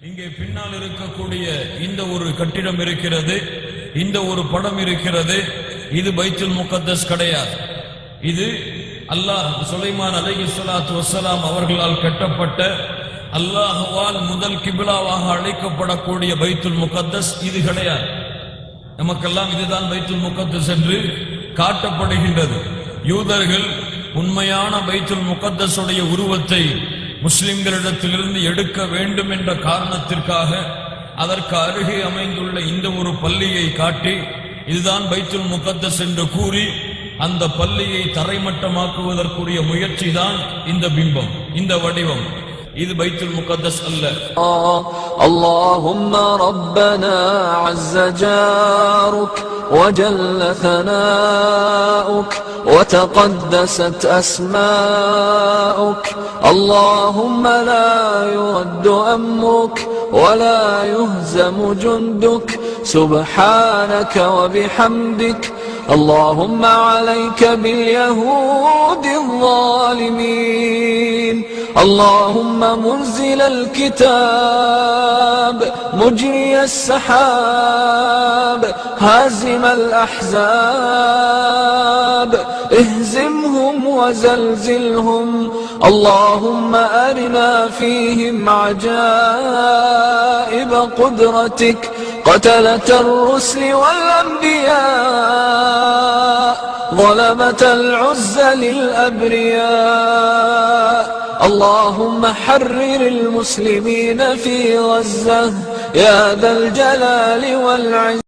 இங்கே பின்னால் இருக்கக்கூடிய இந்த ஒரு கட்டிடம் இருக்கிறது, இந்த ஒரு படம் இருக்கிறது. இது பைத்துல் முகத்தஸ் கிடையாது. இது அல்லாஹ் சுலைமான் அலைஹிஸ்ஸலாத்து வஸ்ஸலாம் அவர்களால் கட்டப்பட்ட அல்லாஹ்வால் முதல் கிபிலாவாக அழைக்கப்படக்கூடிய பைத்துல் முகத்தஸ் இது கிடையாது. நமக்கெல்லாம் இதுதான் பைத்துல் முகத்தஸ் என்று காட்டப்படுகின்றது. யூதர்கள் உண்மையான பைத்துல் முகத்தஸுடைய உருவத்தை முஸ்லிம்களிடத்திலிருந்து எடுக்க வேண்டும் என்ற காரணத்திற்காக அதற்கு அருகே அமைந்துள்ள இந்த ஒரு பள்ளியை காட்டி இதுதான் பைத்துல் முகத்தஸ் என்று கூறி அந்த பள்ளியை தரைமட்டமாக்குவதற்குரிய முயற்சி தான் இந்த பிம்பம், இந்த வடிவம். இது பைத்துல் முகத்தஸ் அல்ல. اللهم ربنا عز جارك وجل ثناؤك وتقدست أسماؤك. اللهم لا يرد أمرك ولا يهزم جندك. سبحانك وبحمدك. اللهم عليك باليهود الظالمين. اللهم منزل الكتاب مجري السحاب هازم الأحزاب اهزمهم وزلزلهم. اللهم أرنا فيهم عجائب قدرتك. قتلة الرسل والأنبياء ظلمة العزى للأبرياء. اللهم حرر المسلمين في غزة يا ذا الجلال والعز.